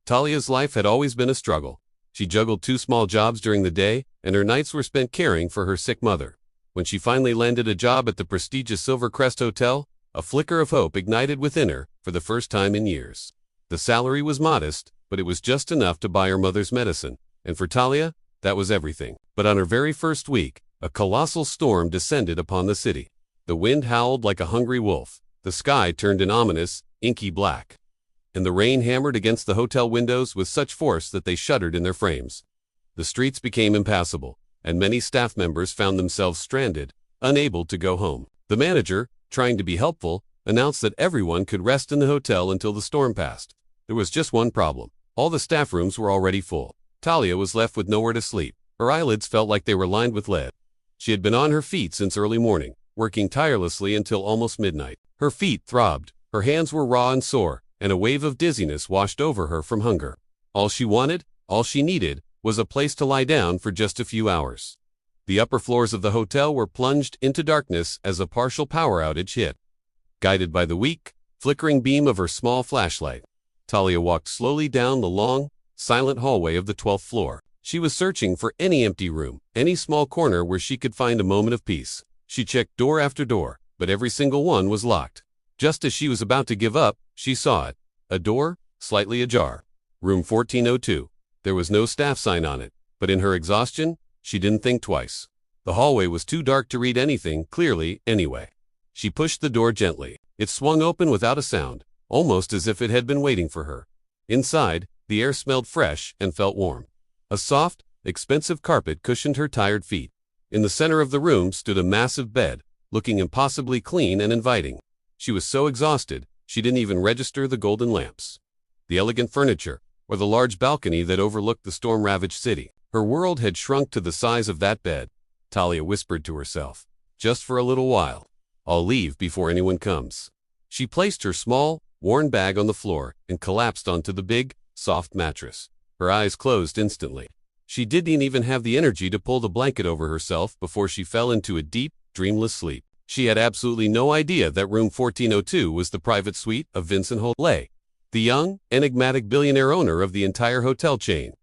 Talia's life had always been a struggle. She juggled 2 small jobs during the day, and her nights were spent caring for her sick mother. When she finally landed a job at the prestigious Silvercrest Hotel, a flicker of hope ignited within her for the first time in years. The salary was modest, but it was just enough to buy her mother's medicine, and for Talia, that was everything. But on her very first week, a colossal storm descended upon the city. The wind howled like a hungry wolf, the sky turned an ominous, inky black, and the rain hammered against the hotel windows with such force that they shuddered in their frames. The streets became impassable, and many staff members found themselves stranded, unable to go home. The manager, trying to be helpful, announced that everyone could rest in the hotel until the storm passed. There was just one problem. All the staff rooms were already full. Talia was left with nowhere to sleep. Her eyelids felt like they were lined with lead. She had been on her feet since early morning, working tirelessly until almost midnight. Her feet throbbed, her hands were raw and sore, and a wave of dizziness washed over her from hunger. All she wanted, all she needed, was a place to lie down for just a few hours. The upper floors of the hotel were plunged into darkness as a partial power outage hit. Guided by the weak, flickering beam of her small flashlight, Talia walked slowly down the long, silent hallway of the 12th floor. She was searching for any empty room, any small corner where she could find a moment of peace. She checked door after door, but every single one was locked. Just as she was about to give up, she saw it. A door, slightly ajar. Room 1402. There was no staff sign on it, but in her exhaustion, she didn't think twice. The hallway was too dark to read anything clearly anyway. She pushed the door gently. It swung open without a sound, almost as if it had been waiting for her. Inside, the air smelled fresh and felt warm. A soft, expensive carpet cushioned her tired feet. In the center of the room stood a massive bed, looking impossibly clean and inviting. She was so exhausted, she didn't even register the golden lamps, the elegant furniture, or the large balcony that overlooked the storm-ravaged city. Her world had shrunk to the size of that bed. Talia whispered to herself, "Just for a little while. I'll leave before anyone comes." She placed her small, worn bag on the floor and collapsed onto the big, soft mattress. Her eyes closed instantly. She didn't even have the energy to pull the blanket over herself before she fell into a deep, dreamless sleep. She had absolutely no idea that room 1402 was the private suite of Vincent Holley, the young, enigmatic billionaire owner of the entire hotel chain.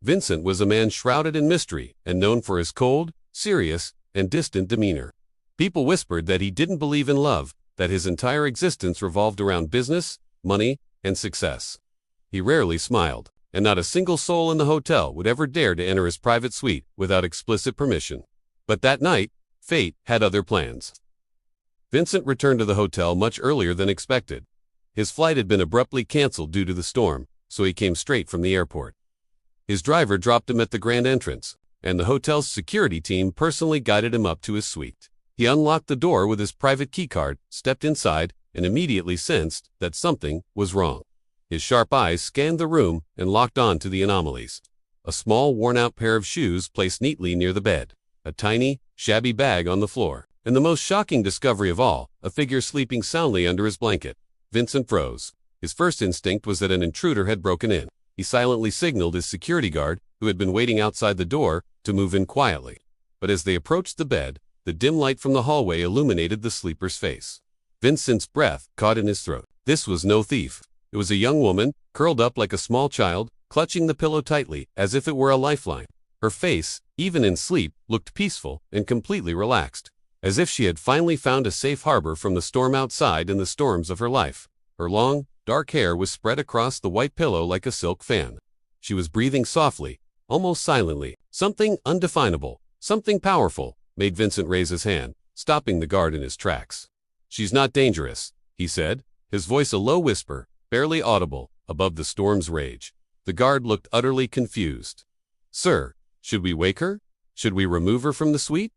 Vincent was a man shrouded in mystery and known for his cold, serious, and distant demeanor. People whispered that he didn't believe in love, that his entire existence revolved around business, money, and success. He rarely smiled, and not a single soul in the hotel would ever dare to enter his private suite without explicit permission. But that night, fate had other plans. Vincent returned to the hotel much earlier than expected. His flight had been abruptly canceled due to the storm, so he came straight from the airport. His driver dropped him at the grand entrance, and the hotel's security team personally guided him up to his suite. He unlocked the door with his private keycard, stepped inside, and immediately sensed that something was wrong. His sharp eyes scanned the room and locked on to the anomalies. A small, worn-out pair of shoes placed neatly near the bed, a tiny, shabby bag on the floor, and the most shocking discovery of all, a figure sleeping soundly under his blanket. Vincent froze. His first instinct was that an intruder had broken in. He silently signaled his security guard, who had been waiting outside the door, to move in quietly. But as they approached the bed, the dim light from the hallway illuminated the sleeper's face. Vincent's breath caught in his throat. This was no thief. It was a young woman, curled up like a small child, clutching the pillow tightly, as if it were a lifeline. Her face, even in sleep, looked peaceful and completely relaxed, as if she had finally found a safe harbor from the storm outside and the storms of her life. Her long, dark hair was spread across the white pillow like a silk fan. She was breathing softly, almost silently. Something undefinable, something powerful, made Vincent raise his hand, stopping the guard in his tracks. "She's not dangerous," he said, his voice a low whisper, barely audible, above the storm's rage. The guard looked utterly confused. "Sir, should we wake her? Should we remove her from the suite?"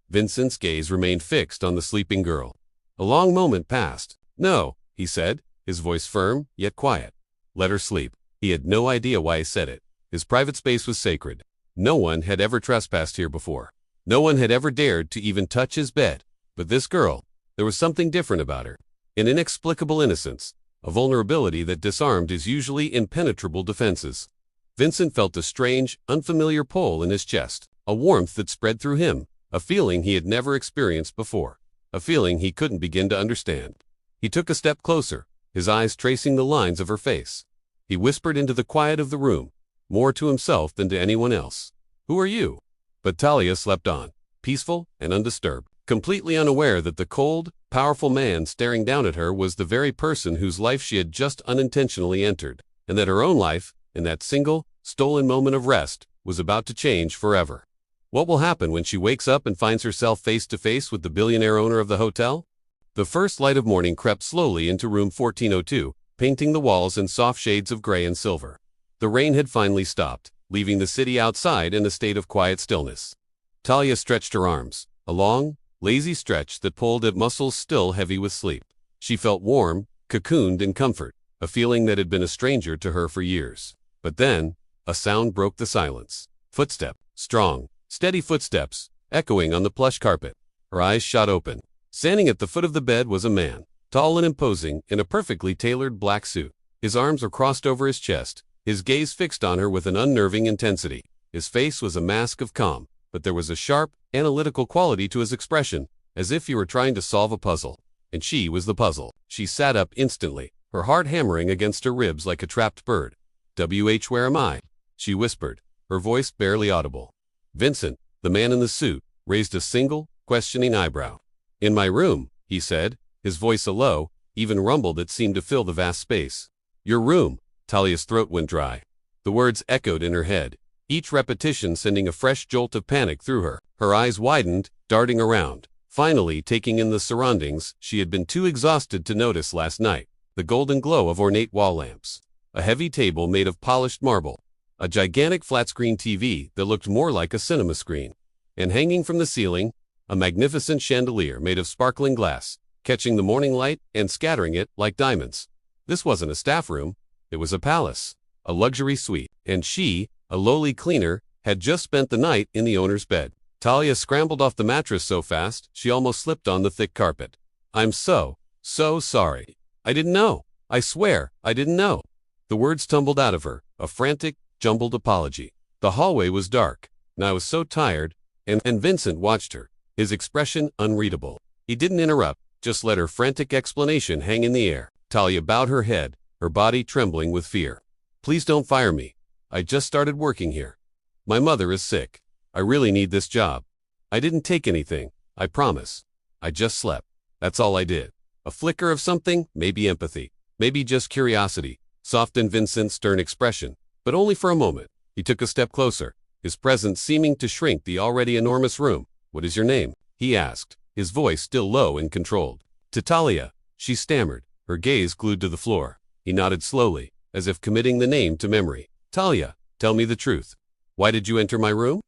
Vincent's gaze remained fixed on the sleeping girl. A long moment passed. "No," he said, his voice firm, yet quiet. "Let her sleep." He had no idea why he said it. His private space was sacred. No one had ever trespassed here before. No one had ever dared to even touch his bed. But this girl, there was something different about her. An inexplicable innocence, a vulnerability that disarmed his usually impenetrable defenses. Vincent felt a strange, unfamiliar pull in his chest, a warmth that spread through him, a feeling he had never experienced before, a feeling he couldn't begin to understand. He took a step closer, his eyes tracing the lines of her face. He whispered into the quiet of the room, more to himself than to anyone else. "Who are you?" But Talia slept on, peaceful and undisturbed, completely unaware that the cold, powerful man staring down at her was the very person whose life she had just unintentionally entered, and that her own life, in that single, stolen moment of rest, was about to change forever. What will happen when she wakes up and finds herself face to face with the billionaire owner of the hotel? The first light of morning crept slowly into room 1402, painting the walls in soft shades of gray and silver. The rain had finally stopped, leaving the city outside in a state of quiet stillness. Talia stretched her arms, a long, lazy stretch that pulled at muscles still heavy with sleep. She felt warm, cocooned in comfort, a feeling that had been a stranger to her for years. But then, a sound broke the silence. Footstep, strong, steady footsteps, echoing on the plush carpet. Her eyes shot open. Standing at the foot of the bed was a man, tall and imposing, in a perfectly tailored black suit. His arms were crossed over his chest, his gaze fixed on her with an unnerving intensity. His face was a mask of calm, but there was a sharp, analytical quality to his expression, as if he were trying to solve a puzzle. And she was the puzzle. She sat up instantly, her heart hammering against her ribs like a trapped bird. "Where am I?" she whispered, her voice barely audible. Vincent, the man in the suit, raised a single, questioning eyebrow. "In my room," he said, his voice a low, even rumble that seemed to fill the vast space. "Your room." Talia's throat went dry. The words echoed in her head, each repetition sending a fresh jolt of panic through her. Her eyes widened, darting around, finally taking in the surroundings she had been too exhausted to notice last night. The golden glow of ornate wall lamps. A heavy table made of polished marble. A gigantic flat-screen TV that looked more like a cinema screen. And hanging from the ceiling, a magnificent chandelier made of sparkling glass, catching the morning light and scattering it like diamonds. This wasn't a staff room. It was a palace, a luxury suite, and she, a lowly cleaner, had just spent the night in the owner's bed. Talia scrambled off the mattress so fast she almost slipped on the thick carpet. "I'm so sorry. I didn't know. I swear, I didn't know." The words tumbled out of her, a frantic, jumbled apology. The hallway was dark, and I was so tired, and Vincent watched her, his expression unreadable. He didn't interrupt, just let her frantic explanation hang in the air. Talia bowed her head, her body trembling with fear. "Please don't fire me. I just started working here. My mother is sick. I really need this job. I didn't take anything, I promise. I just slept. That's all I did." A flicker of something, maybe empathy, maybe just curiosity, softened Vincent's stern expression, but only for a moment. He took a step closer, his presence seeming to shrink the already enormous room. "What is your name?" he asked, his voice still low and controlled. "To Talia," she stammered, her gaze glued to the floor. He nodded slowly, as if committing the name to memory. "Talia, tell me the truth. Why did you enter my room?"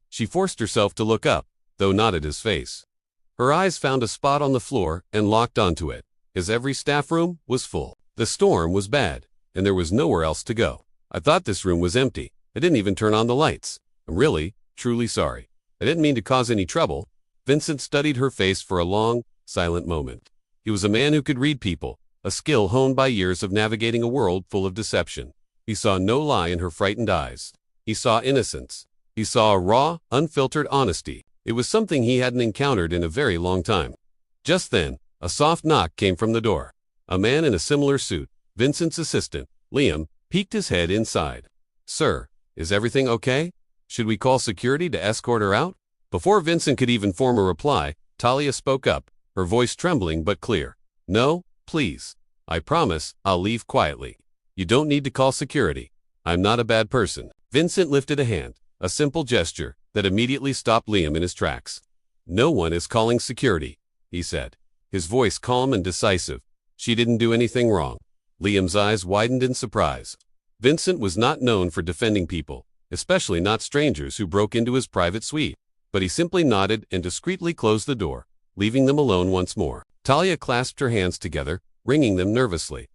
She forced herself to look up, though not at his face. Her eyes found a spot on the floor and locked onto it. His every staff room was full. The storm was bad, and there was nowhere else to go. "I thought this room was empty. I didn't even turn on the lights. I'm really, truly sorry. I didn't mean to cause any trouble." Vincent studied her face for a long, silent moment. He was a man who could read people, a skill honed by years of navigating a world full of deception. He saw no lie in her frightened eyes. He saw innocence. He saw a raw, unfiltered honesty. It was something he hadn't encountered in a very long time. Just then, a soft knock came from the door. A man in a similar suit, Vincent's assistant, Liam, peeked his head inside. "Sir, is everything okay? Should we call security to escort her out?" Before Vincent could even form a reply, Talia spoke up, her voice trembling but clear. "No, please. I promise I'll leave quietly. You don't need to call security. I'm not a bad person." Vincent lifted a hand, a simple gesture that immediately stopped Liam in his tracks. "No one is calling security," he said, his voice calm and decisive. "She didn't do anything wrong." Liam's eyes widened in surprise. Vincent was not known for defending people, especially not strangers who broke into his private suite, but he simply nodded and discreetly closed the door, leaving them alone once more. Talia clasped her hands together, wringing them nervously.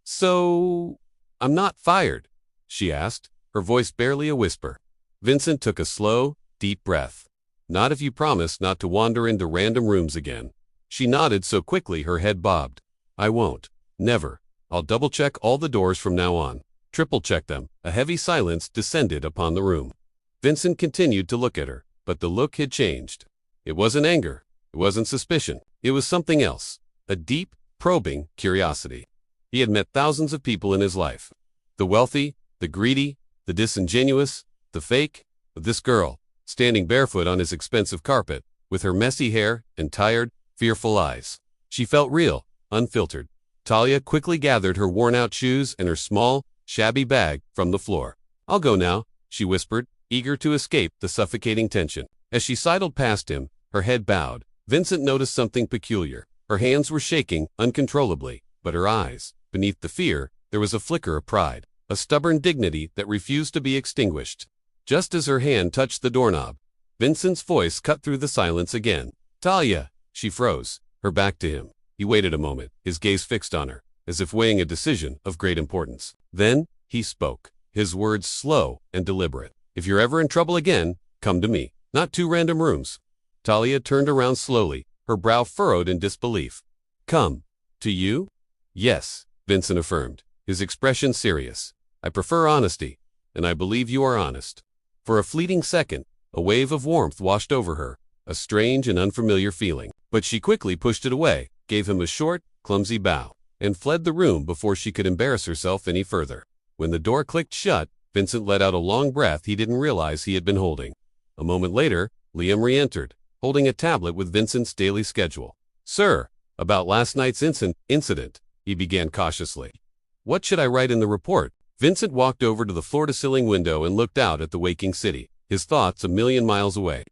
"So, I'm not fired?" she asked, her voice barely a whisper. Vincent took a slow, deep breath. "Not if you promise not to wander into random rooms again." She nodded so quickly her head bobbed. "I won't. Never. I'll double-check all the doors from now on. Triple-check them." A heavy silence descended upon the room. Vincent continued to look at her, but the look had changed. It wasn't anger. It wasn't suspicion. It was something else. A deep, probing curiosity. He had met thousands of people in his life. The wealthy, the greedy, the disingenuous, the fake. This girl, standing barefoot on his expensive carpet, with her messy hair and tired, fearful eyes. She felt real, unfiltered. Talia quickly gathered her worn-out shoes and her small, shabby bag from the floor. "I'll go now," she whispered, eager to escape the suffocating tension. As she sidled past him, her head bowed, Vincent noticed something peculiar. Her hands were shaking uncontrollably, but her eyes, beneath the fear, there was a flicker of pride, a stubborn dignity that refused to be extinguished. Just as her hand touched the doorknob, Vincent's voice cut through the silence again. "Talia!" She froze, her back to him. He waited a moment, his gaze fixed on her, as if weighing a decision of great importance. Then, he spoke, his words slow and deliberate. "If you're ever in trouble again, come to me. Not 2 random rooms." Talia turned around slowly, her brow furrowed in disbelief. "Come. To you?" "Yes," Vincent affirmed, his expression serious. "I prefer honesty, and I believe you are honest." For a fleeting second, a wave of warmth washed over her, a strange and unfamiliar feeling. But she quickly pushed it away, gave him a short, clumsy bow, and fled the room before she could embarrass herself any further. When the door clicked shut, Vincent let out a long breath he didn't realize he had been holding. A moment later, Liam re-entered, holding a tablet with Vincent's daily schedule. "Sir, about last night's incident," he began cautiously. "What should I write in the report?" Vincent walked over to the floor-to-ceiling window and looked out at the waking city, his thoughts a million miles away.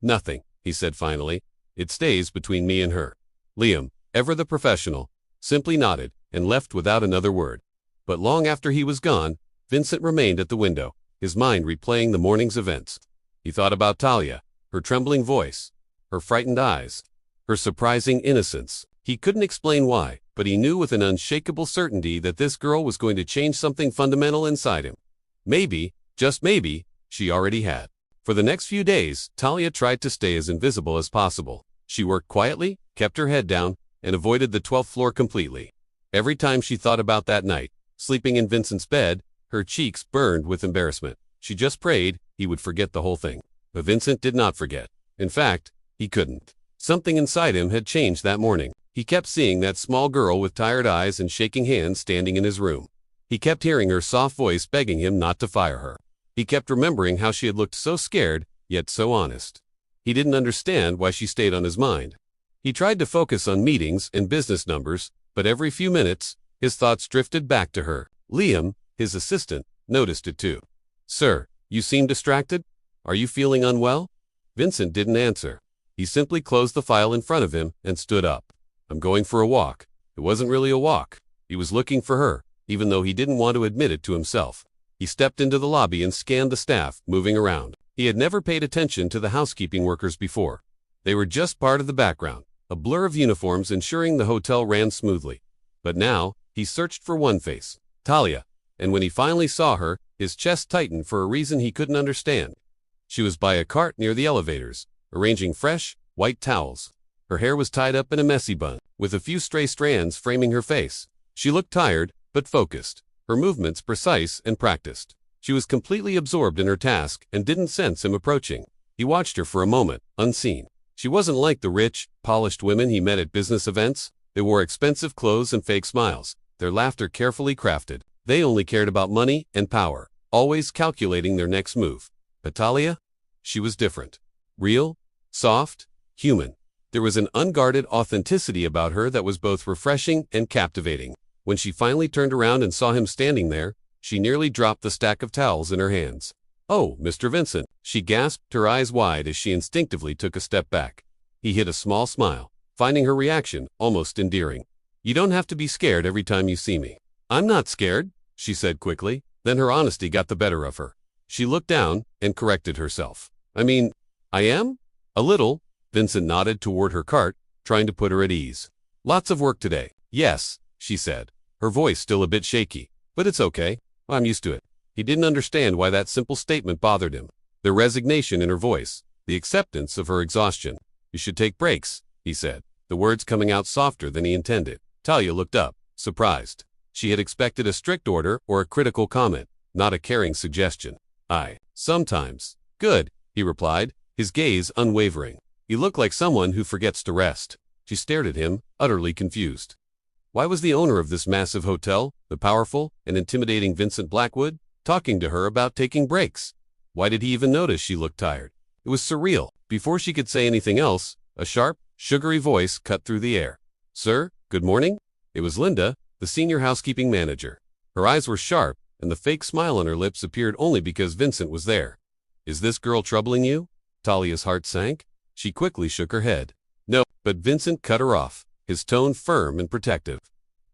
"Nothing," he said finally. "It stays between me and her." Liam, ever the professional, simply nodded and left without another word. But long after he was gone, Vincent remained at the window, his mind replaying the morning's events. He thought about Talia, her trembling voice, her frightened eyes, her surprising innocence. He couldn't explain why, but he knew with an unshakable certainty that this girl was going to change something fundamental inside him. Maybe, just maybe, she already had. For the next few days, Talia tried to stay as invisible as possible. She worked quietly, kept her head down, and avoided the 12th floor completely. Every time she thought about that night, sleeping in Vincent's bed, her cheeks burned with embarrassment. She just prayed he would forget the whole thing. But Vincent did not forget. In fact, he couldn't. Something inside him had changed that morning. He kept seeing that small girl with tired eyes and shaking hands standing in his room. He kept hearing her soft voice begging him not to fire her. He kept remembering how she had looked so scared, yet so honest. He didn't understand why she stayed on his mind. He tried to focus on meetings and business numbers, but every few minutes, his thoughts drifted back to her. Liam, his assistant, noticed it too. "Sir, you seem distracted? Are you feeling unwell?" Vincent didn't answer. He simply closed the file in front of him and stood up. "I'm going for a walk." It wasn't really a walk. He was looking for her, even though he didn't want to admit it to himself. He stepped into the lobby and scanned the staff, moving around. He had never paid attention to the housekeeping workers before. They were just part of the background, a blur of uniforms ensuring the hotel ran smoothly. But now, he searched for one face, Talia, and when he finally saw her, his chest tightened for a reason he couldn't understand. She was by a cart near the elevators, arranging fresh, white towels. Her hair was tied up in a messy bun, with a few stray strands framing her face. She looked tired, but focused, her movements precise and practiced. She was completely absorbed in her task and didn't sense him approaching. He watched her for a moment, unseen. She wasn't like the rich, polished women he met at business events. They wore expensive clothes and fake smiles, their laughter carefully crafted. They only cared about money and power, always calculating their next move. But Talia? She was different. Real, soft, human. There was an unguarded authenticity about her that was both refreshing and captivating. When she finally turned around and saw him standing there, she nearly dropped the stack of towels in her hands. "Oh, Mr. Vincent," she gasped, her eyes wide as she instinctively took a step back. He hid a small smile, finding her reaction almost endearing. "You don't have to be scared every time you see me." "I'm not scared," she said quickly. Then her honesty got the better of her. She looked down and corrected herself. "I mean, I am? A little." Vincent nodded toward her cart, trying to put her at ease. "Lots of work today." "Yes," she said, her voice still a bit shaky. "But it's okay. I'm used to it." He didn't understand why that simple statement bothered him. The resignation in her voice, the acceptance of her exhaustion. "You should take breaks," he said, the words coming out softer than he intended. Talia looked up, surprised. She had expected a strict order or a critical comment, not a caring suggestion. Sometimes." "Good," he replied, his gaze unwavering. "You look like someone who forgets to rest." She stared at him, utterly confused. Why was the owner of this massive hotel, the powerful and intimidating Vincent Blackwood, talking to her about taking breaks? Why did he even notice she looked tired? It was surreal. Before she could say anything else, a sharp, sugary voice cut through the air. "Sir, good morning?" It was Linda, the senior housekeeping manager. Her eyes were sharp, and the fake smile on her lips appeared only because Vincent was there. "Is this girl troubling you?" Talia's heart sank. She quickly shook her head. "No," but Vincent cut her off, his tone firm and protective.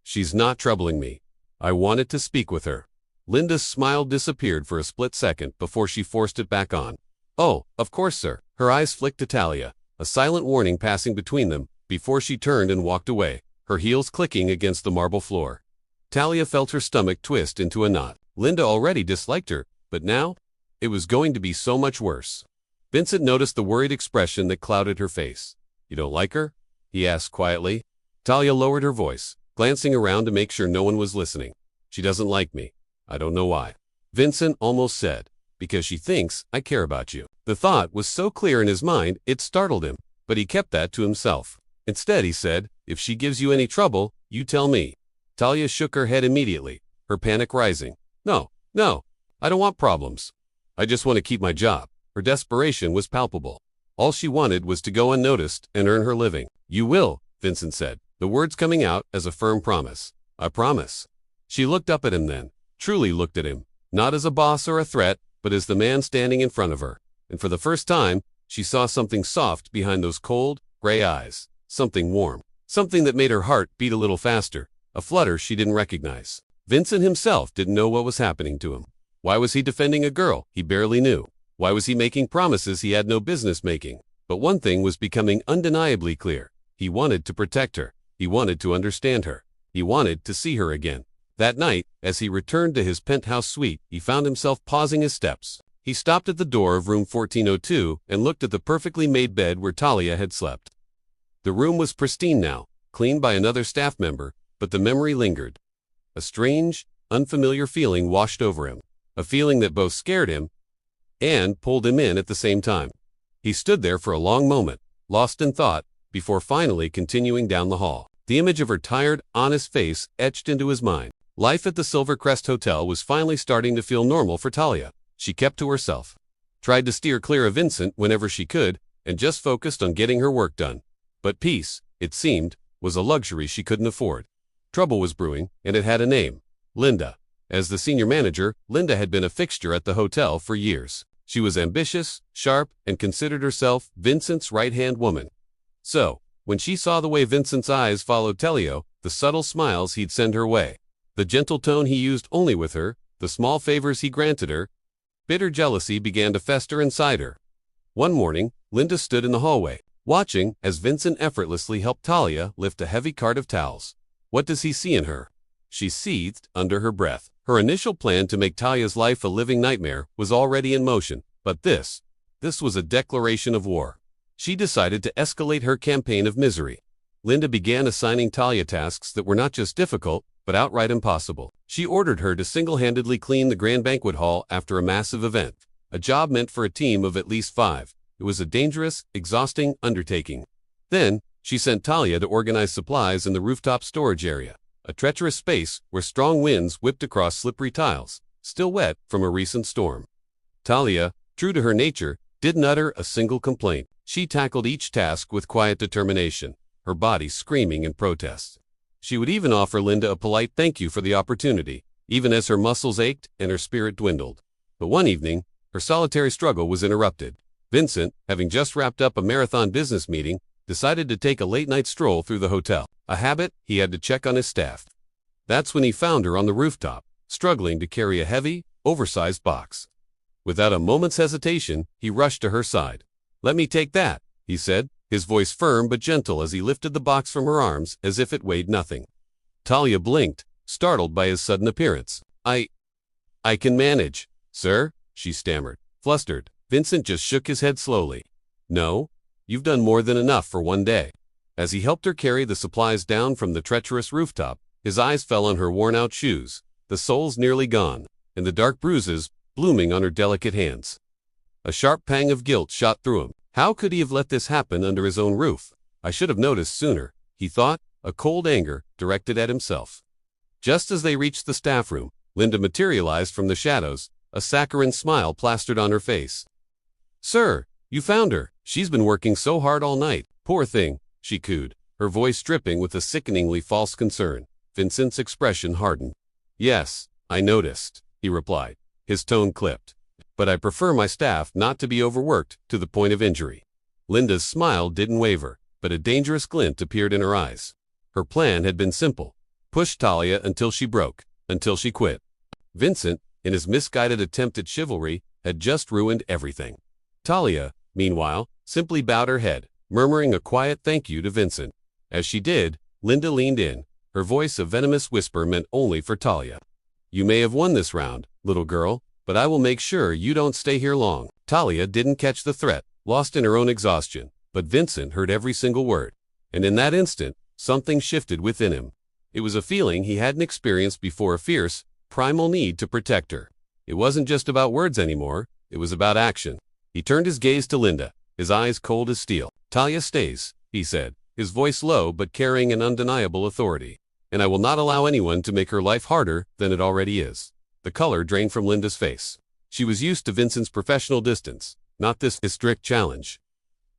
"She's not troubling me. I wanted to speak with her." Linda's smile disappeared for a split second before she forced it back on. "Oh, of course, sir." Her eyes flicked to Talia, a silent warning passing between them, before she turned and walked away, her heels clicking against the marble floor. Talia felt her stomach twist into a knot. Linda already disliked her, but now, it was going to be so much worse. Vincent noticed the worried expression that clouded her face. "You don't like her?" he asked quietly. Talia lowered her voice, glancing around to make sure no one was listening. "She doesn't like me. I don't know why." Vincent almost said, "Because she thinks I care about you." The thought was so clear in his mind, it startled him, but he kept that to himself. Instead, he said, "If she gives you any trouble, you tell me." Talia shook her head immediately, her panic rising. No, I don't want problems. I just want to keep my job." Her desperation was palpable. All she wanted was to go unnoticed and earn her living. "You will," Vincent said, the words coming out as a firm promise. "I promise." She looked up at him then, truly looked at him, not as a boss or a threat, but as the man standing in front of her. And for the first time, she saw something soft behind those cold, gray eyes, something warm, something that made her heart beat a little faster, a flutter she didn't recognize. Vincent himself didn't know what was happening to him. Why was he defending a girl he barely knew? Why was he making promises he had no business making? But one thing was becoming undeniably clear. He wanted to protect her. He wanted to understand her. He wanted to see her again. That night, as he returned to his penthouse suite, he found himself pausing his steps. He stopped at the door of room 1402 and looked at the perfectly made bed where Talia had slept. The room was pristine now, cleaned by another staff member, but the memory lingered. A strange, unfamiliar feeling washed over him, a feeling that both scared him and pulled him in at the same time. He stood there for a long moment, lost in thought, before finally continuing down the hall. The image of her tired, honest face etched into his mind. Life at the Silvercrest Hotel was finally starting to feel normal for Talia. She kept to herself, tried to steer clear of Vincent whenever she could, and just focused on getting her work done. But peace, it seemed, was a luxury she couldn't afford. Trouble was brewing, and it had a name: Linda. As the senior manager, Linda had been a fixture at the hotel for years. She was ambitious, sharp, and considered herself Vincent's right-hand woman. So, when she saw the way Vincent's eyes followed Telio, the subtle smiles he'd send her way, the gentle tone he used only with her, the small favors he granted her, bitter jealousy began to fester inside her. One morning, Linda stood in the hallway, watching as Vincent effortlessly helped Talia lift a heavy cart of towels. What does he see in her? She seethed under her breath. Her initial plan to make Talia's life a living nightmare was already in motion, but this was a declaration of war. She decided to escalate her campaign of misery. Linda began assigning Talia tasks that were not just difficult, but outright impossible. She ordered her to single-handedly clean the grand banquet hall after a massive event, a job meant for a team of at least 5. It was a dangerous, exhausting undertaking. Then, she sent Talia to organize supplies in the rooftop storage area, a treacherous space where strong winds whipped across slippery tiles, still wet from a recent storm. Talia, true to her nature, didn't utter a single complaint. She tackled each task with quiet determination, her body screaming in protest. She would even offer Linda a polite thank you for the opportunity, even as her muscles ached and her spirit dwindled. But one evening, her solitary struggle was interrupted. Vincent, having just wrapped up a marathon business meeting, decided to take a late-night stroll through the hotel, a habit he had to check on his staff. That's when he found her on the rooftop, struggling to carry a heavy, oversized box. Without a moment's hesitation, he rushed to her side. "Let me take that," he said, his voice firm but gentle as he lifted the box from her arms as if it weighed nothing. Talia blinked, startled by his sudden appearance. I can manage, sir," she stammered, flustered. Vincent just shook his head slowly. "No, you've done more than enough for one day." As he helped her carry the supplies down from the treacherous rooftop, his eyes fell on her worn-out shoes, the soles nearly gone, and the dark bruises blooming on her delicate hands. A sharp pang of guilt shot through him. How could he have let this happen under his own roof? "I should have noticed sooner," he thought, a cold anger directed at himself. Just as they reached the staff room, Linda materialized from the shadows, a saccharine smile plastered on her face. "Sir, you found her. She's been working so hard all night. Poor thing," she cooed, her voice dripping with a sickeningly false concern. Vincent's expression hardened. "Yes, I noticed," he replied, his tone clipped. "But I prefer my staff not to be overworked to the point of injury." Linda's smile didn't waver, but a dangerous glint appeared in her eyes. Her plan had been simple: push Talia until she broke, until she quit. Vincent, in his misguided attempt at chivalry, had just ruined everything. Talia, meanwhile, simply bowed her head, murmuring a quiet thank you to Vincent. As she did, Linda leaned in, her voice a venomous whisper meant only for Talia. "You may have won this round, little girl, but I will make sure you don't stay here long." Talia didn't catch the threat, lost in her own exhaustion, but Vincent heard every single word. And in that instant, something shifted within him. It was a feeling he hadn't experienced before, a fierce, primal need to protect her. It wasn't just about words anymore, it was about action. He turned his gaze to Linda, his eyes cold as steel. "Talia stays," he said, his voice low but carrying an undeniable authority. "And I will not allow anyone to make her life harder than it already is." The color drained from Linda's face. She was used to Vincent's professional distance, not this strict challenge.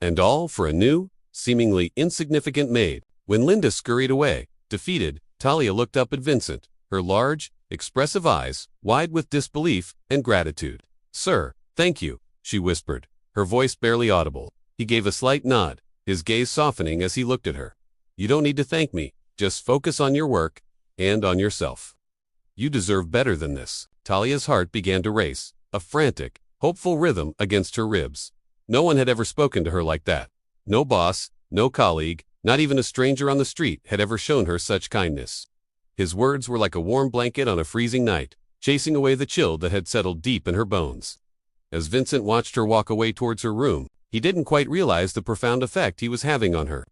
And all for a new, seemingly insignificant maid. When Linda scurried away, defeated, Talia looked up at Vincent, her large, expressive eyes wide with disbelief and gratitude. "Sir, thank you," she whispered, her voice barely audible. He gave a slight nod, his gaze softening as he looked at her. "You don't need to thank me, just focus on your work, and on yourself. You deserve better than this." Talia's heart began to race, a frantic, hopeful rhythm against her ribs. No one had ever spoken to her like that. No boss, no colleague, not even a stranger on the street had ever shown her such kindness. His words were like a warm blanket on a freezing night, chasing away the chill that had settled deep in her bones. As Vincent watched her walk away towards her room, he didn't quite realize the profound effect he was having on her.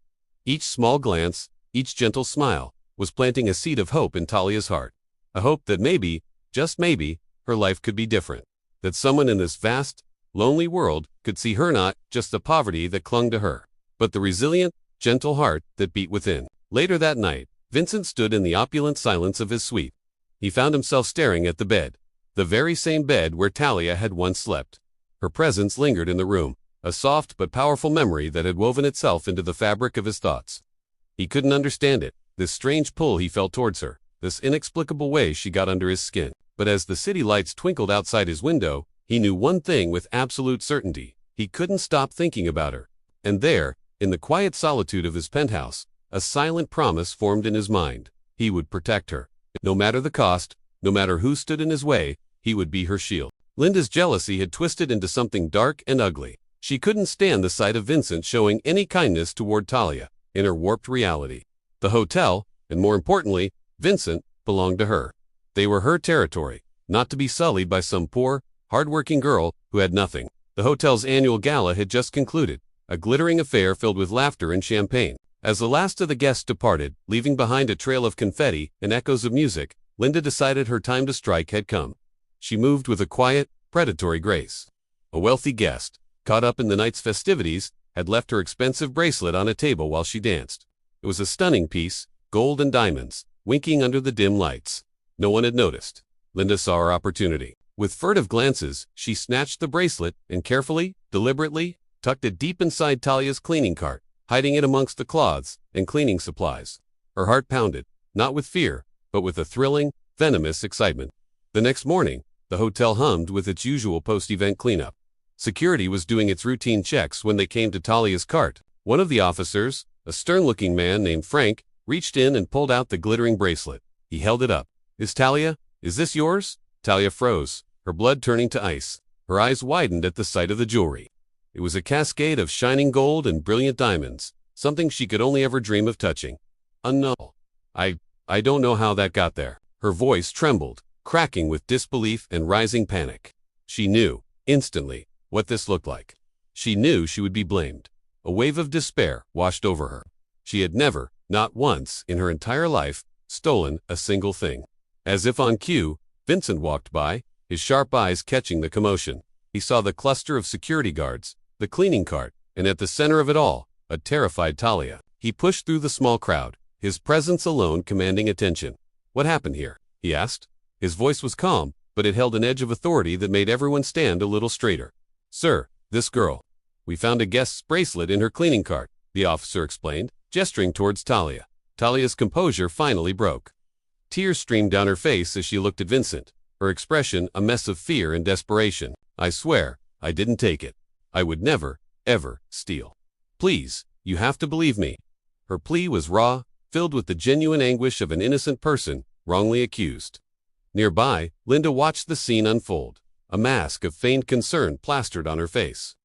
Each small glance, each gentle smile, was planting a seed of hope in Talia's heart. A hope that maybe, just maybe, her life could be different. That someone in this vast, lonely world could see her not just the poverty that clung to her, but the resilient, gentle heart that beat within. Later that night, Vincent stood in the opulent silence of his suite. He found himself staring at the bed, the very same bed where Talia had once slept. Her presence lingered in the room, a soft but powerful memory that had woven itself into the fabric of his thoughts. He couldn't understand it, this strange pull he felt towards her, this inexplicable way she got under his skin. But as the city lights twinkled outside his window, he knew one thing with absolute certainty: he couldn't stop thinking about her. And there, in the quiet solitude of his penthouse, a silent promise formed in his mind. He would protect her. No matter the cost, no matter who stood in his way, he would be her shield. Linda's jealousy had twisted into something dark and ugly. She couldn't stand the sight of Vincent showing any kindness toward Talia. In her warped reality, the hotel, and more importantly, Vincent, belonged to her. They were her territory, not to be sullied by some poor, hardworking girl who had nothing. The hotel's annual gala had just concluded, a glittering affair filled with laughter and champagne. As the last of the guests departed, leaving behind a trail of confetti and echoes of music, Linda decided her time to strike had come. She moved with a quiet, predatory grace. A wealthy guest, caught up in the night's festivities, had left her expensive bracelet on a table while she danced. It was a stunning piece, gold and diamonds, winking under the dim lights. No one had noticed. Linda saw her opportunity. With furtive glances, she snatched the bracelet and carefully, deliberately, tucked it deep inside Talia's cleaning cart, hiding it amongst the cloths and cleaning supplies. Her heart pounded, not with fear, but with a thrilling, venomous excitement. The next morning, the hotel hummed with its usual post-event cleanup. Security was doing its routine checks when they came to Talia's cart. One of the officers, a stern-looking man named Frank, reached in and pulled out the glittering bracelet. He held it up. Is this yours?" Talia froze, her blood turning to ice. Her eyes widened at the sight of the jewelry. It was a cascade of shining gold and brilliant diamonds, something she could only ever dream of touching. "No. I don't know how that got there." Her voice trembled, cracking with disbelief and rising panic. She knew, instantly, what this looked like. She knew she would be blamed. A wave of despair washed over her. She had never, not once in her entire life, stolen a single thing. As if on cue, Vincent walked by, his sharp eyes catching the commotion. He saw the cluster of security guards, the cleaning cart, and at the center of it all, a terrified Talia. He pushed through the small crowd, his presence alone commanding attention. "What happened here?" he asked. His voice was calm, but it held an edge of authority that made everyone stand a little straighter. "Sir, this girl. We found a guest's bracelet in her cleaning cart," the officer explained, gesturing towards Talia. Talia's composure finally broke. Tears streamed down her face as she looked at Vincent, her expression a mess of fear and desperation. "I swear, I didn't take it. I would never, ever steal. Please, you have to believe me." Her plea was raw, filled with the genuine anguish of an innocent person wrongly accused. Nearby, Linda watched the scene unfold, a mask of feigned concern plastered on her face.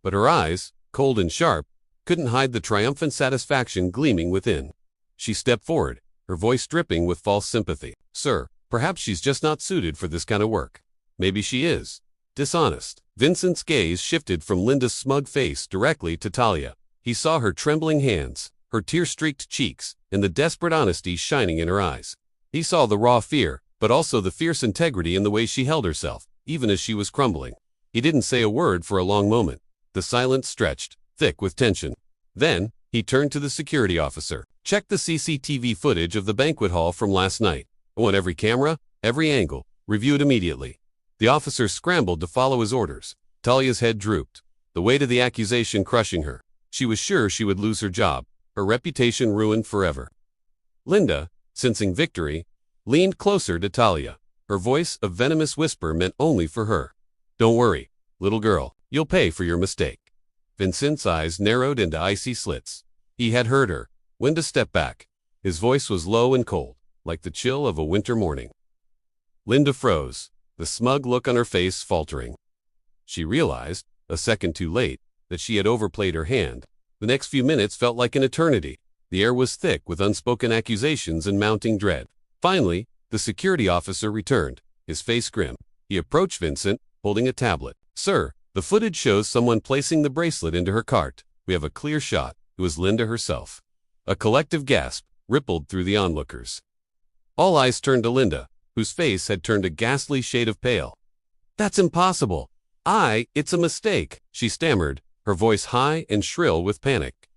But her eyes, cold and sharp, couldn't hide the triumphant satisfaction gleaming within. She stepped forward, her voice dripping with false sympathy. "Sir, perhaps she's just not suited for this kind of work. Maybe she is dishonest." Vincent's gaze shifted from Linda's smug face directly to Talia. He saw her trembling hands, her tear-streaked cheeks, and the desperate honesty shining in her eyes. He saw the raw fear, but also the fierce integrity in the way she held herself, even as she was crumbling. He didn't say a word for a long moment. The silence stretched, thick with tension. Then, he turned to the security officer. "Check the CCTV footage of the banquet hall from last night. I want every camera, every angle, reviewed immediately." The officer scrambled to follow his orders. Talia's head drooped, the weight of the accusation crushing her. She was sure she would lose her job, her reputation ruined forever. Linda, sensing victory, leaned closer to Talia, her voice a venomous whisper meant only for her. "Don't worry, little girl, you'll pay for your mistake." Vincent's eyes narrowed into icy slits. He had heard her. Linda stepped back. His voice was low and cold, like the chill of a winter morning. Linda froze, the smug look on her face faltering. She realized, a second too late, that she had overplayed her hand. The next few minutes felt like an eternity. The air was thick with unspoken accusations and mounting dread. Finally, the security officer returned, his face grim. He approached Vincent, holding a tablet. "Sir, the footage shows someone placing the bracelet into her cart. We have a clear shot. It was Linda herself." A collective gasp rippled through the onlookers. All eyes turned to Linda, whose face had turned a ghastly shade of pale. "That's impossible. It's a mistake," she stammered, her voice high and shrill with panic.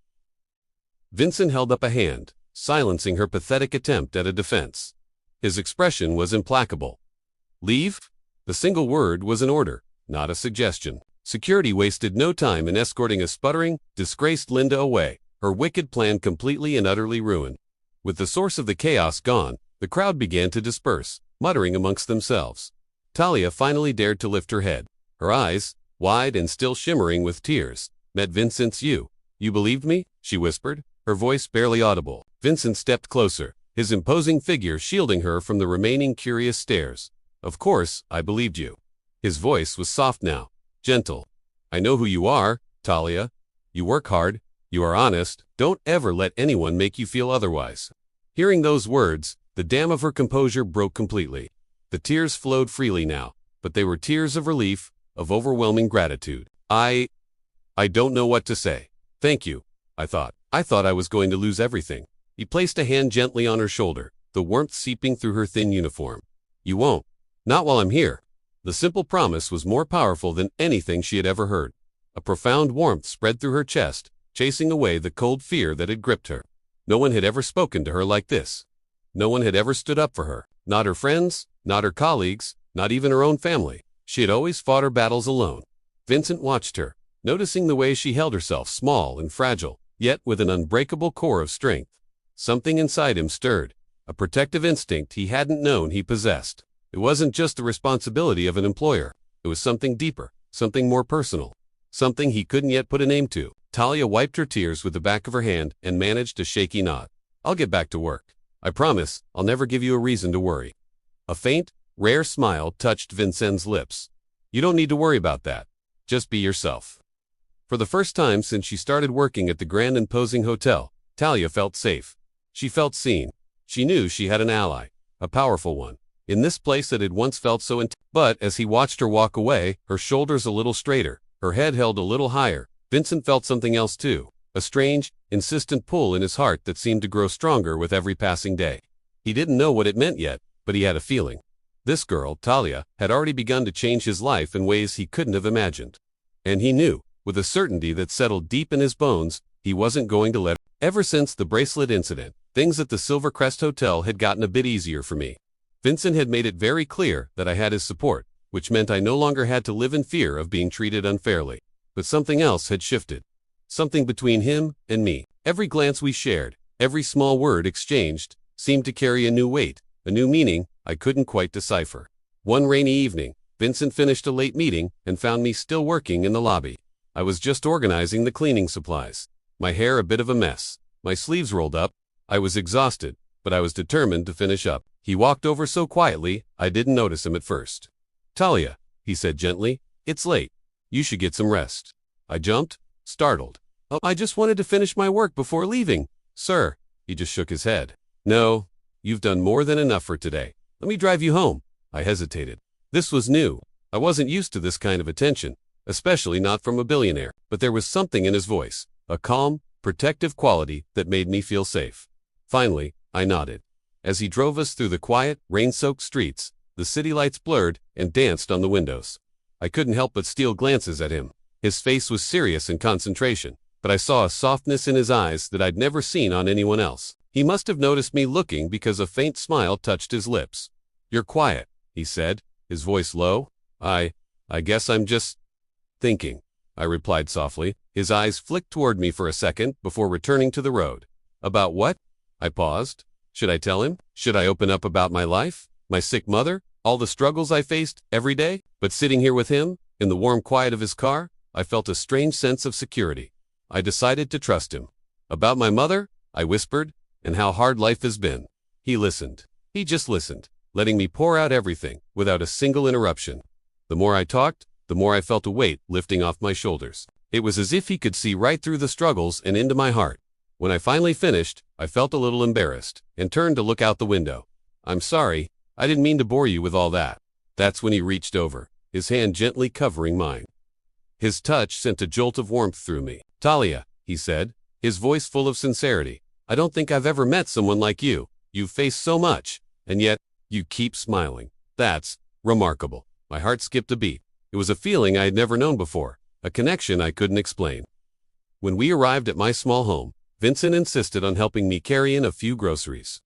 Vincent held up a hand, silencing her pathetic attempt at a defense. His expression was implacable. "Leave?" The single word was an order, not a suggestion. Security wasted no time in escorting a sputtering, disgraced Linda away, her wicked plan completely and utterly ruined. With the source of the chaos gone, the crowd began to disperse, muttering amongst themselves. Talia finally dared to lift her head. Her eyes, wide and still shimmering with tears, met Vincent's. "You believed me?" she whispered, her voice barely audible. Vincent stepped closer, his imposing figure shielding her from the remaining curious stares. "Of course, I believed you." His voice was soft now, gentle. "I know who you are, Talia. You work hard, you are honest, don't ever let anyone make you feel otherwise." Hearing those words, the dam of her composure broke completely. The tears flowed freely now, but they were tears of relief, of overwhelming gratitude. I don't know what to say. "Thank you, I thought I was going to lose everything." He placed a hand gently on her shoulder, the warmth seeping through her thin uniform. "You won't. Not while I'm here." The simple promise was more powerful than anything she had ever heard. A profound warmth spread through her chest, chasing away the cold fear that had gripped her. No one had ever spoken to her like this. No one had ever stood up for her. Not her friends, not her colleagues, not even her own family. She had always fought her battles alone. Vincent watched her, noticing the way she held herself small and fragile, yet with an unbreakable core of strength. Something inside him stirred, a protective instinct he hadn't known he possessed. It wasn't just the responsibility of an employer. It was something deeper, something more personal, something he couldn't yet put a name to. Talia wiped her tears with the back of her hand and managed a shaky nod. "I'll get back to work. I promise I'll never give you a reason to worry." A faint, rare smile touched Vincent's lips. "You don't need to worry about that. Just be yourself." For the first time since she started working at the grand imposing hotel, Talia felt safe. She felt seen. She knew she had an ally, a powerful one, in this place that had once felt so intense. But as he watched her walk away, her shoulders a little straighter, her head held a little higher, Vincent felt something else too, a strange, insistent pull in his heart that seemed to grow stronger with every passing day. He didn't know what it meant yet, but he had a feeling. This girl, Talia, had already begun to change his life in ways he couldn't have imagined. And he knew, with a certainty that settled deep in his bones, he wasn't going to let her. Ever since the bracelet incident, Things at the Silvercrest Hotel had gotten a bit easier for me. Vincent had made it very clear that I had his support, which meant I no longer had to live in fear of being treated unfairly. But something else had shifted. Something between him and me. Every glance we shared, every small word exchanged, seemed to carry a new weight, a new meaning I couldn't quite decipher. One rainy evening, Vincent finished a late meeting and found me still working in the lobby. I was just organizing the cleaning supplies. My hair a bit of a mess, my sleeves rolled up. I was exhausted, but I was determined to finish up. He walked over so quietly, I didn't notice him at first. "Talia," he said gently, "it's late. You should get some rest." I jumped, startled. "Oh, I just wanted to finish my work before leaving." "Sir," he just shook his head. "No, you've done more than enough for today. Let me drive you home." I hesitated. This was new. I wasn't used to this kind of attention, especially not from a billionaire, but there was something in his voice, a calm, protective quality that made me feel safe. Finally, I nodded. As he drove us through the quiet, rain-soaked streets, the city lights blurred and danced on the windows. I couldn't help but steal glances at him. His face was serious in concentration, but I saw a softness in his eyes that I'd never seen on anyone else. He must have noticed me looking because a faint smile touched his lips. "You're quiet," he said, his voice low. I guess I'm just thinking," I replied softly. His eyes flicked toward me for a second before returning to the road. "About what?" I paused. Should I tell him? Should I open up about my life, my sick mother, all the struggles I faced every day? But sitting here with him, in the warm quiet of his car, I felt a strange sense of security. I decided to trust him. "About my mother," I whispered, "and how hard life has been." He listened. He just listened, letting me pour out everything, without a single interruption. The more I talked, the more I felt a weight lifting off my shoulders. It was as if he could see right through the struggles and into my heart. When I finally finished, I felt a little embarrassed, and turned to look out the window. "I'm sorry, I didn't mean to bore you with all that." That's when he reached over, his hand gently covering mine. His touch sent a jolt of warmth through me. "Talia," he said, his voice full of sincerity, "I don't think I've ever met someone like you. You've faced so much, and yet, you keep smiling. That's remarkable." My heart skipped a beat. It was a feeling I had never known before, a connection I couldn't explain. When we arrived at my small home, Vincent insisted on helping me carry in a few groceries.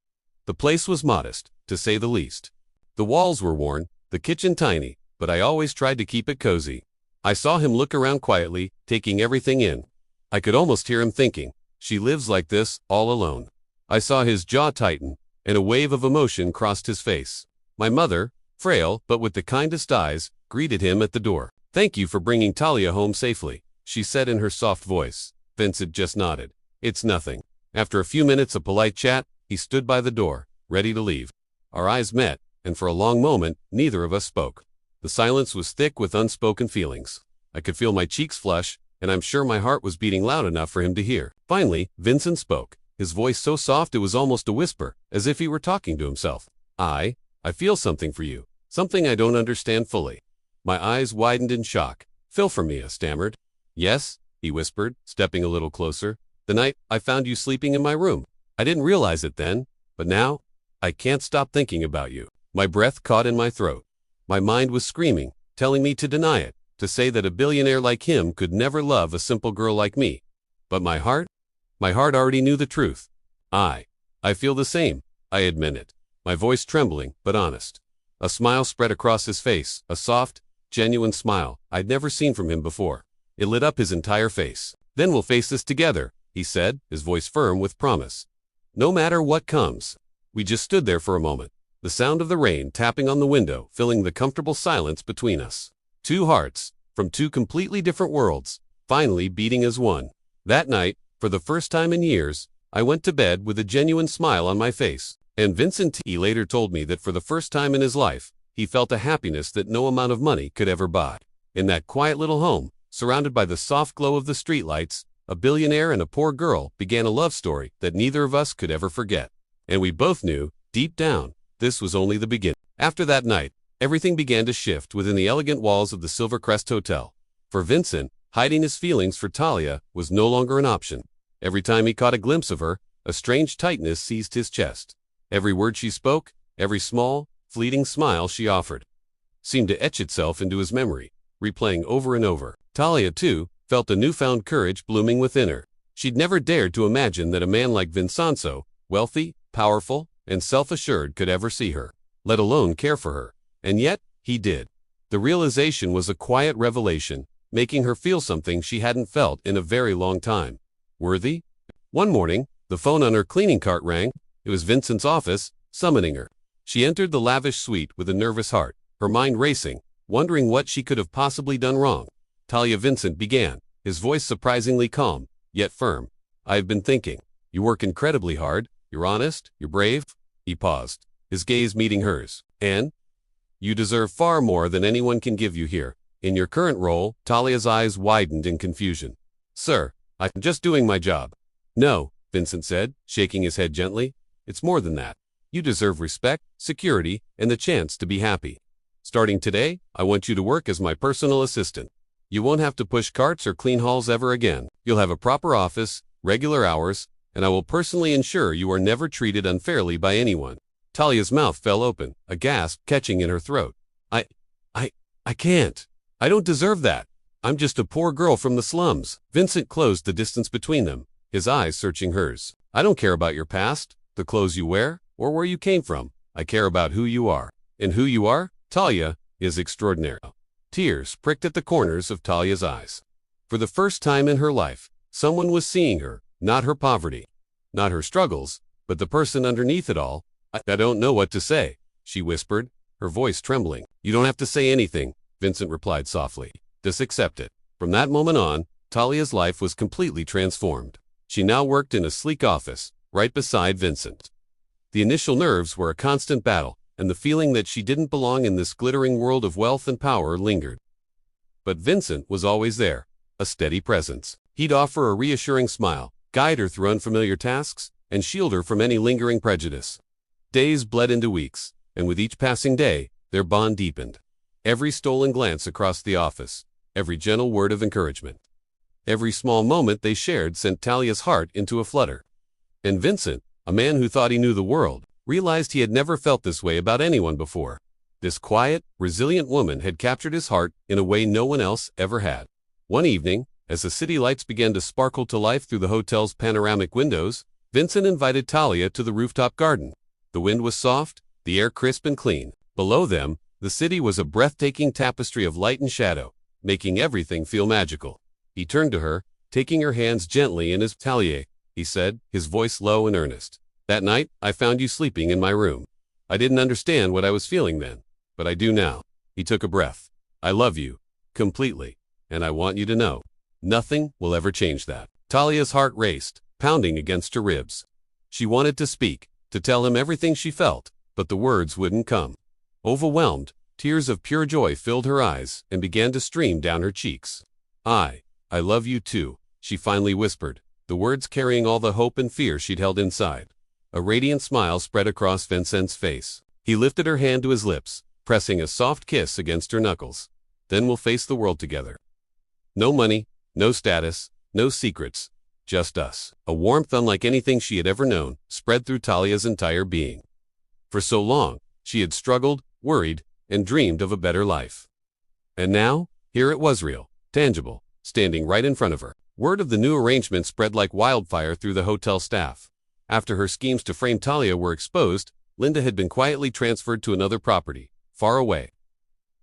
The place was modest, to say the least. The walls were worn, the kitchen tiny, but I always tried to keep it cozy. I saw him look around quietly, taking everything in. I could almost hear him thinking, "She lives like this, all alone." I saw his jaw tighten, and a wave of emotion crossed his face. My mother, frail but with the kindest eyes, greeted him at the door. "Thank you for bringing Talia home safely," she said in her soft voice. Vincent just nodded. "It's nothing." After a few minutes of polite chat, he stood by the door, ready to leave. Our eyes met, and for a long moment, neither of us spoke. The silence was thick with unspoken feelings. I could feel my cheeks flush, and I'm sure my heart was beating loud enough for him to hear. Finally, Vincent spoke, his voice so soft it was almost a whisper, as if he were talking to himself. I feel something for you, something I don't understand fully." My eyes widened in shock. "Fill for me," I stammered. "Yes," he whispered, stepping a little closer. "The night I found you sleeping in my room. I didn't realize it then, but now, I can't stop thinking about you." My breath caught in my throat. My mind was screaming, telling me to deny it, to say that a billionaire like him could never love a simple girl like me. But my heart already knew the truth. I feel the same, I admitted, my voice trembling but honest. A smile spread across his face, a soft, genuine smile I'd never seen from him before. It lit up his entire face. "Then we'll face this together," he said, his voice firm with promise. "No matter what comes." We just stood there for a moment, the sound of the rain tapping on the window filling the comfortable silence between us. Two hearts, from two completely different worlds, finally beating as one. That night, for the first time in years, I went to bed with a genuine smile on my face. And Vincent T. later told me that for the first time in his life, he felt a happiness that no amount of money could ever buy. In that quiet little home, surrounded by the soft glow of the streetlights, a billionaire and a poor girl began a love story that neither of us could ever forget. And we both knew, deep down, this was only the beginning. After that night, everything began to shift within the elegant walls of the Silvercrest Hotel. For Vincent, hiding his feelings for Talia was no longer an option. Every time he caught a glimpse of her, a strange tightness seized his chest. Every word she spoke, every small, fleeting smile she offered, seemed to etch itself into his memory, replaying over and over. Talia, too, felt a newfound courage blooming within her. She'd never dared to imagine that a man like Vincenzo wealthy, powerful, and self-assured could ever see her, let alone care for her. And yet, he did. The realization was a quiet revelation, making her feel something she hadn't felt in a very long time. Worthy? One morning, the phone on her cleaning cart rang. It was Vincent's office, summoning her. She entered the lavish suite with a nervous heart, her mind racing, wondering what she could have possibly done wrong. Talia, Vincent began, his voice surprisingly calm, yet firm. I have been thinking. You work incredibly hard, you're honest, you're brave. He paused, his gaze meeting hers. And you deserve far more than anyone can give you here. In your current role, Talia's eyes widened in confusion. Sir, I'm just doing my job. No, Vincent said, shaking his head gently. It's more than that. You deserve respect, security, and the chance to be happy. Starting today, I want you to work as my personal assistant. You won't have to push carts or clean halls ever again. You'll have a proper office, regular hours, and I will personally ensure you are never treated unfairly by anyone. Talia's mouth fell open, a gasp catching in her throat. I can't. I don't deserve that. I'm just a poor girl from the slums. Vincent closed the distance between them, his eyes searching hers. I don't care about your past, the clothes you wear, or where you came from. I care about who you are. And who you are, Talia, is extraordinary. Tears pricked at the corners of Talia's eyes. For the first time in her life, someone was seeing her, not her poverty, not her struggles, but the person underneath it all. I don't know what to say, she whispered, her voice trembling. You don't have to say anything, Vincent replied softly. Just accept it. From that moment on, Talia's life was completely transformed. She now worked in a sleek office, right beside Vincent. The initial nerves were a constant battle, and the feeling that she didn't belong in this glittering world of wealth and power lingered. But Vincent was always there, a steady presence. He'd offer a reassuring smile, guide her through unfamiliar tasks, and shield her from any lingering prejudice. Days bled into weeks, and with each passing day, their bond deepened. Every stolen glance across the office, every gentle word of encouragement, every small moment they shared sent Talia's heart into a flutter. And Vincent, a man who thought he knew the world, realized he had never felt this way about anyone before. This quiet, resilient woman had captured his heart in a way no one else ever had. One evening, as the city lights began to sparkle to life through the hotel's panoramic windows, Vincent invited Talia to the rooftop garden. The wind was soft, the air crisp and clean. Below them, the city was a breathtaking tapestry of light and shadow, making everything feel magical. He turned to her, taking her hands gently in his. Talia, he said, his voice low and earnest. That night, I found you sleeping in my room. I didn't understand what I was feeling then, but I do now. He took a breath. I love you, completely, and I want you to know. Nothing will ever change that. Talia's heart raced, pounding against her ribs. She wanted to speak, to tell him everything she felt, but the words wouldn't come. Overwhelmed, tears of pure joy filled her eyes and began to stream down her cheeks. I love you too, she finally whispered, the words carrying all the hope and fear she'd held inside. A radiant smile spread across Vincent's face. He lifted her hand to his lips, pressing a soft kiss against her knuckles. Then we'll face the world together. No money, no status, no secrets, just us. A warmth unlike anything she had ever known spread through Talia's entire being. For so long, she had struggled, worried, and dreamed of a better life. And now, here it was real, tangible, standing right in front of her. Word of the new arrangement spread like wildfire through the hotel staff. After her schemes to frame Talia were exposed, Linda had been quietly transferred to another property, far away.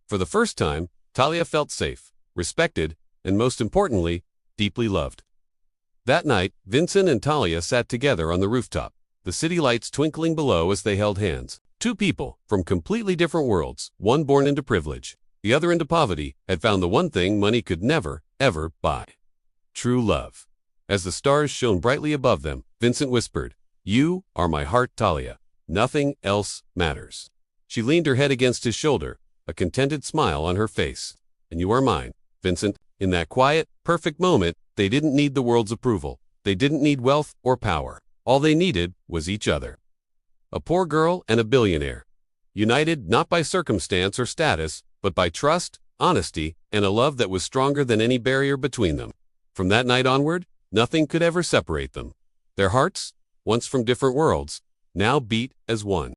For the first time, Talia felt safe, respected, and most importantly, deeply loved. That night, Vincent and Talia sat together on the rooftop, the city lights twinkling below as they held hands. Two people from completely different worlds, one born into privilege, the other into poverty, had found the one thing money could never, ever buy. True love. As the stars shone brightly above them, Vincent whispered, "You are my heart, Talia. Nothing else matters." She leaned her head against his shoulder, a contented smile on her face. "And you are mine, Vincent." In that quiet, perfect moment, they didn't need the world's approval. They didn't need wealth or power. All they needed was each other. A poor girl and a billionaire, united not by circumstance or status, but by trust, honesty, and a love that was stronger than any barrier between them. From that night onward, nothing could ever separate them. Their hearts, once from different worlds, now beat as one.